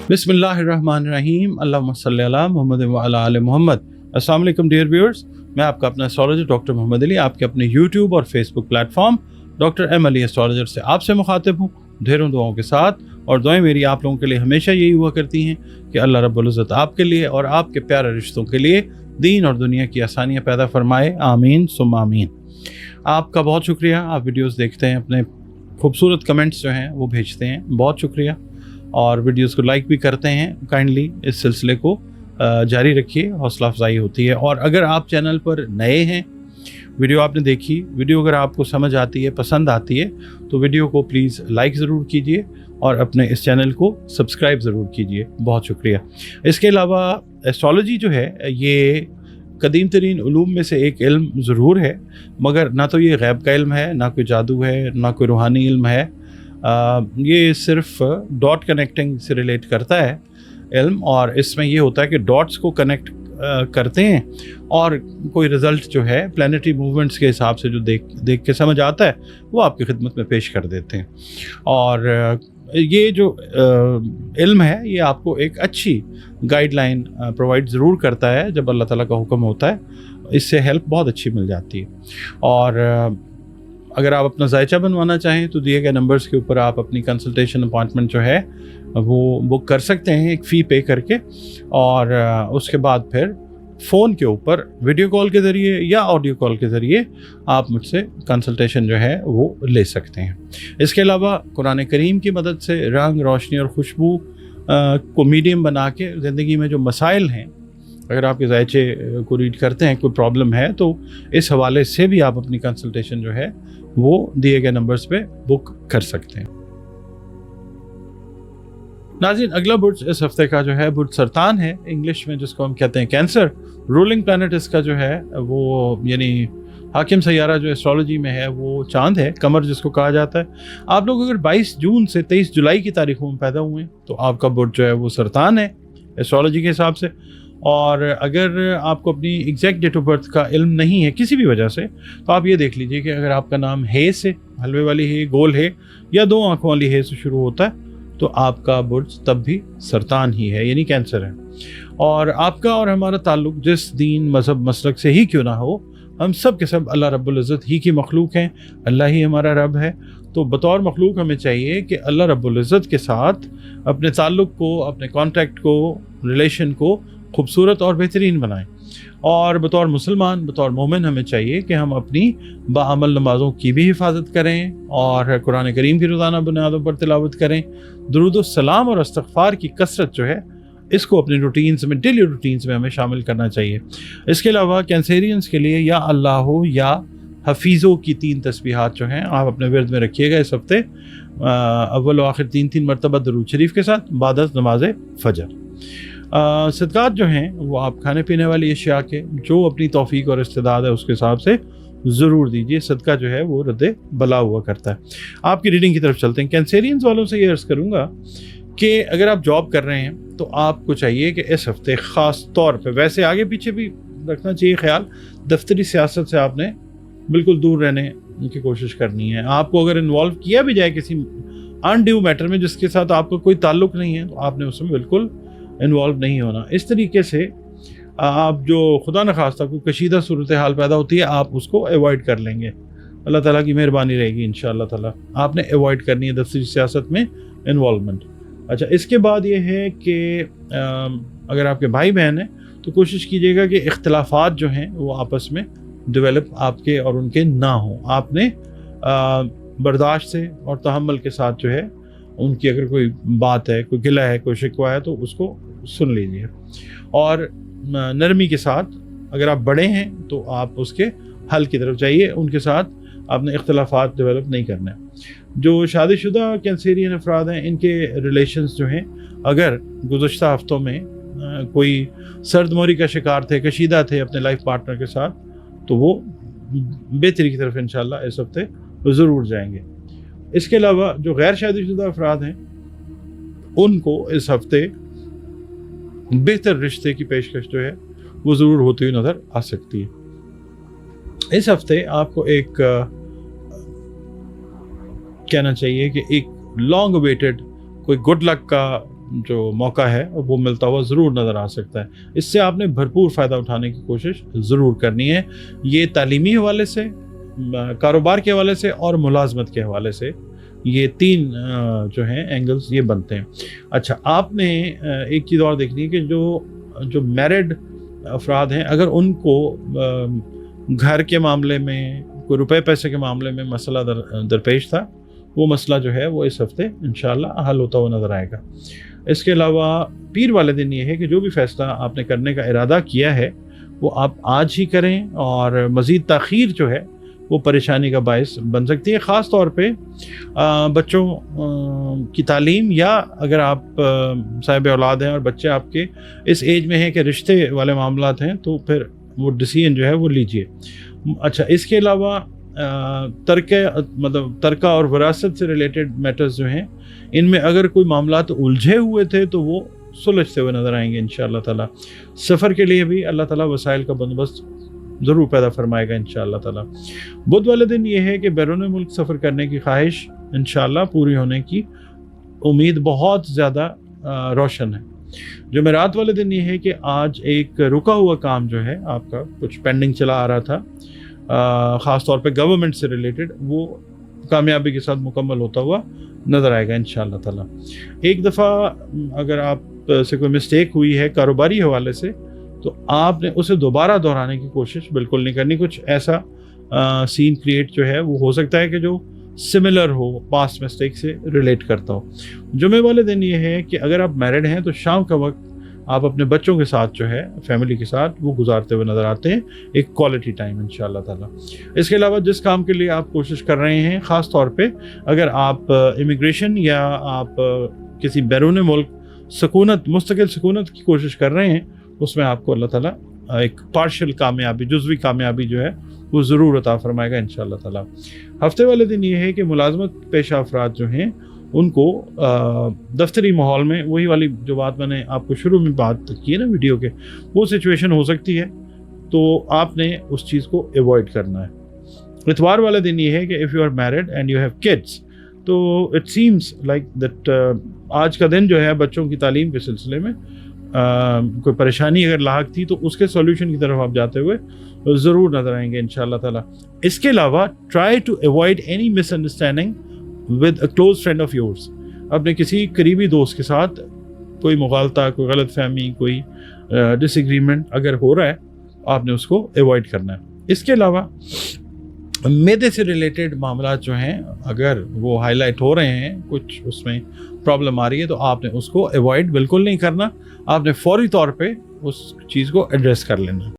बिस्मिल्लाहिर्रहमानिर्रहीम, अल्लाहुम्मा सल्ली अला मुहम्मद व अला आले मोहम्मद। अस्सलाम वालेकुम डियर व्यूअर्स, मैं आपका अपना एस्ट्रोलॉजर डॉक्टर मोहम्मद अली आपके अपने यूट्यूब और Facebook platform doctor M Ali astrologer से आपसे मुखातिब हूँ ढेरों दुआओं के साथ। और दुआएं मेरी आप लोगों के लिए हमेशा यही हुआ करती हैं कि अल्लाह रब्बुल इज़्ज़त आपके लिए और आपके प्यारे रिश्तों के लिए दीन और दुनिया की आसानियाँ पैदा फरमाए, आमीन सुम्मा आमीन। आपका बहुत शुक्रिया, आप वीडियोस देखते हैं, अपने खूबसूरत कमेंट्स जो हैं वो भेजते हैं, बहुत शुक्रिया। और वीडियोस को लाइक भी करते हैं, काइंडली इस सिलसिले को जारी रखिए, हौसला अफजाई होती है। और अगर आप चैनल पर नए हैं, वीडियो आपने देखी, वीडियो अगर आपको समझ आती है, पसंद आती है, तो वीडियो को प्लीज़ लाइक ज़रूर कीजिए और अपने इस चैनल को सब्सक्राइब ज़रूर कीजिए, बहुत शुक्रिया। इसके अलावा एस्ट्रोलॉजी जो है ये कदीम तरीन उलूम में से एक इल्म ज़रूर है, मगर ना तो ये गैब का इल्म है, ना कोई जादू है, ना कोई रूहानी इल्म है। ये सिर्फ डॉट कनेक्टिंग से रिलेट करता है इल्म, और इसमें ये होता है कि डॉट्स को कनेक्ट करते हैं और कोई रिज़ल्ट जो है प्लानिटरी मूवमेंट्स के हिसाब से जो देख के समझ आता है वो आपकी खिदमत में पेश कर देते हैं। और ये जो इल्म है ये आपको एक अच्छी गाइडलाइन प्रोवाइड ज़रूर करता है जब अल्लाह ताला का हुक्म होता है, इससे हेल्प बहुत अच्छी मिल जाती है। और अगर आप अपना जायचा बनवाना चाहें तो दिए गए नंबर्स के ऊपर आप अपनी कंसल्टेशन अपॉइंटमेंट जो है वो बुक कर सकते हैं एक फ़ी पे करके, और उसके बाद फिर फ़ोन के ऊपर वीडियो कॉल के ज़रिए या ऑडियो कॉल के ज़रिए आप मुझसे कंसल्टेशन जो है वो ले सकते हैं। इसके अलावा कुरान करीम की मदद से रंग, रोशनी और खुशबू को मीडियम बना के ज़िंदगी में जो मसाइल हैं, अगर आपके जायचे को रीड करते हैं, कोई प्रॉब्लम है, तो इस हवाले से भी आप अपनी कंसल्टेशन जो है वो दिए गए नंबर्स पे बुक कर सकते हैं। नाज़रीन, अगला बुर्ज इस हफ्ते का जो है बुर्ज सरतान है, इंग्लिश में जिसको हम कहते हैं कैंसर। रूलिंग प्लैनेट इसका जो है वो यानी हाकिम सैयारा जो एस्ट्रोलॉजी में है वो चांद है, कमर जिसको कहा जाता है। आप लोग अगर 22 जून से 23 जुलाई की तारीखों में पैदा हुए तो आपका बुर्ज जो है वो सरतान है एस्ट्रोलॉजी के हिसाब से। और अगर आपको अपनी एग्जैक्ट डेट ऑफ बर्थ का इल्म नहीं है किसी भी वजह से, तो आप ये देख लीजिए कि अगर आपका नाम हे से, हलवे वाली हे, गोल है या दो आंखों वाली हे से शुरू होता है तो आपका बुर्ज तब भी सरतान ही है, यानी कैंसर है। और आपका और हमारा ताल्लुक जिस दीन, मज़हब, मसलक से ही क्यों ना हो, हम सब के सब अल्लाह रब्बुल इज़्ज़त ही की मखलूक हैं, अल्लाह ही हमारा रब है। तो बतौर मखलूक हमें चाहिए कि अल्लाह रब्बुल इज़्ज़त के साथ अपने ताल्लुक को, अपने कॉन्टैक्ट को, रिलेशन को खूबसूरत और बेहतरीन बनाएं। और बतौर मुसलमान, बतौर मोमिन हमें चाहिए कि हम अपनी बाअमल नमाज़ों की भी हिफाजत करें और कुरान करीम की रोज़ाना बुनियादों पर तिलावत करें। दुरूद सलाम और इस्तग़फ़ार की कसरत जो है इसको अपनी रूटीन्स में, डेली रूटीन्स में हमें शामिल करना चाहिए। इसके अलावा कैंसेरियंस के लिए या अल्लाह या हफीज़ों की 3 तस्बीहात जो हैं आप अपने विर्द में रखिएगा इस हफ्ते, अव्वल व आखिर 3 मरतबा दरूद शरीफ के साथ बाद नमाज फजर। सदक़ात जो हैं वो आप खाने पीने वाली अशिया के जो अपनी तौफीक और इस्तिदाद है उसके हिसाब से ज़रूर दीजिए। सदका जो है वो रद्द बला हुआ करता है। आपकी रीडिंग की तरफ चलते हैं। कैंसेरियंस वालों से ये अर्ज़ करूँगा कि अगर आप जॉब कर रहे हैं तो आपको चाहिए कि इस हफ्ते ख़ास तौर पे, वैसे आगे पीछे भी रखना चाहिए ख्याल, दफ्तरी सियासत से आपने बिल्कुल दूर रहने की कोशिश करनी है। आपको अगर इन्वॉल्व किया भी जाए किसी अनड्यू मैटर में जिसके साथ आपका कोई ताल्लुक़ नहीं है, तो आपने उसमें बिल्कुल इन्वॉल्व नहीं होना। इस तरीके से आप जो खुदा न खास्ता कोई कशीदा सूरत हाल पैदा होती है आप उसको अवॉइड कर लेंगे, अल्लाह ताला की मेहरबानी रहेगी इंशाअल्लाह ताला। आपने अवॉइड करनी है दफ्तरी सियासत में इन्वॉल्वमेंट। अच्छा, इसके बाद ये है कि अगर आपके भाई बहन हैं तो कोशिश कीजिएगा कि इख्तिलाफात जो हैं वो आपस में डेवलप आपके और उनके ना हो। आपने बर्दाश्त से और तहम्मुल के साथ जो है उनकी अगर कोई बात है, कोई गिला है, कोई शिकवा है तो उसको सुन लीजिए। और नरमी के साथ, अगर आप बड़े हैं तो आप उसके हल की तरफ जाइए, उनके साथ आपने इख्तिलाफात डेवलप नहीं करना है। जो शादीशुदा कैंसेरियन अफराद हैं इनके रिलेशंस जो हैं अगर गुज़श्ता हफ्तों में कोई सर्दमोरी का शिकार थे, कशीदा थे अपने लाइफ पार्टनर के साथ, तो वो बेहतरी की तरफ इंशाअल्लाह इस हफ्ते ज़रूर जाएंगे। इसके अलावा जो गैर शादीशुदा अफराद हैं उनको इस हफ्ते बेहतर रिश्ते की पेशकश जो है वो ज़रूर होती हुई नज़र आ सकती है। इस हफ्ते आपको एक कहना चाहिए कि एक लॉन्ग अवेटेड कोई गुड लक का जो मौका है वो मिलता हुआ ज़रूर नज़र आ सकता है। इससे आपने भरपूर फ़ायदा उठाने की कोशिश ज़रूर करनी है। ये तालीमी हवाले से, कारोबार के हवाले से और मुलाजमत के हवाले से, ये 3 जो हैं एंगल्स ये बनते हैं। अच्छा, आपने एक चीज़ और देखनी है कि जो मैरिड अफराद हैं, अगर उनको घर के मामले में, कोई रुपए पैसे के मामले में मसला दरपेश था, वो मसला जो है वो इस हफ्ते इंशाल्लाह हल होता हुआ नज़र आएगा। इसके अलावा पीर वाले दिन ये है कि जो भी फ़ैसला आपने करने का इरादा किया है वो आप आज ही करें, और मज़ीद ताख़ीर जो है वो परेशानी का बायस बन सकती है। ख़ास तौर पे बच्चों की तालीम, या अगर आप साहिब औलाद हैं और बच्चे आपके इस एज में हैं कि रिश्ते वाले मामलात हैं, तो फिर वो डिसीजन जो है वो लीजिए। अच्छा, इसके अलावा तर्का और विरासत से रिलेटेड मैटर्स जो हैं, इनमें अगर कोई मामलात उलझे हुए थे तो वो सुलझते हुए नज़र आएंगे इंशाअल्लाह ताला। सफ़र के लिए भी अल्लाह ताला वसाइल का बंदोबस्त ज़रूर पैदा फरमाएगा इंशाअल्लाह ताला। बुध वाले दिन ये है कि बैरून मुल्क सफ़र करने की ख्वाहिश इंशाअल्लाह पूरी होने की उम्मीद बहुत ज़्यादा रोशन है। जुमेरात वाले दिन ये है कि आज एक रुका हुआ काम जो है आपका, कुछ पेंडिंग चला आ रहा था, ख़ास तौर पे गवर्नमेंट से रिलेटेड, वो कामयाबी के साथ मुकम्मल होता हुआ नज़र आएगा इंशाअल्लाह ताला। एक दफ़ा अगर आप से कोई मिस्टेक हुई है कारोबारी हवाले से, तो आपने उसे दोबारा दोहराने की कोशिश बिल्कुल नहीं करनी। कुछ ऐसा सीन क्रिएट जो है वो हो सकता है कि जो सिमिलर हो, पास्ट मिस्टेक से रिलेट करता हो। जुमे वाले दिन ये है कि अगर आप मैरिड हैं तो शाम का वक्त आप अपने बच्चों के साथ जो है, फैमिली के साथ, वो गुजारते हुए नज़र आते हैं, एक क्वालिटी टाइम इंशाअल्लाह ताला। इसके अलावा जिस काम के लिए आप कोशिश कर रहे हैं, ख़ास तौर पे अगर आप इमिग्रेशन या आप किसी बैरून मुल्क मुस्तकिल सुकूनत की कोशिश कर रहे हैं, उसमें आपको अल्लाह ताला एक पार्शियल कामयाबी, जुज़वी कामयाबी जो है वो ज़रूर अता फरमाएगा इंशाअल्लाह ताला। हफ्ते वाले दिन ये है कि मुलाजमत पेशा अफराद जो हैं उनको दफ्तरी माहौल में, वही वाली जो बात मैंने आपको शुरू में बात की है ना वीडियो के, वो सिचुएशन हो सकती है, तो आपने उस चीज़ को एवॉइड करना है। इतवार वाले दिन ये है कि if you are married and you have kids, तो इट सीम्स लाइक दैट आज का दिन जो है बच्चों की तालीम के सिलसिले में कोई परेशानी अगर लाहक थी तो उसके सॉल्यूशन की तरफ आप जाते हुए ज़रूर नज़र आएंगे इंशाअल्लाह ताला। इसके अलावा try to avoid any misunderstanding with a close friend of yours. अपने किसी करीबी दोस्त के साथ कोई मुगालता, कोई गलत फहमी, कोई डिसएग्रीमेंट अगर हो रहा है, आपने उसको अवॉइड करना है। इसके अलावा मैदे से रिलेटेड मामला जो हैं, अगर वो हाईलाइट हो रहे हैं, कुछ उसमें प्रॉब्लम आ रही है, तो आपने उसको अवॉइड बिल्कुल नहीं करना, आपने फौरी तौर पे उस चीज़ को एड्रेस कर लेना।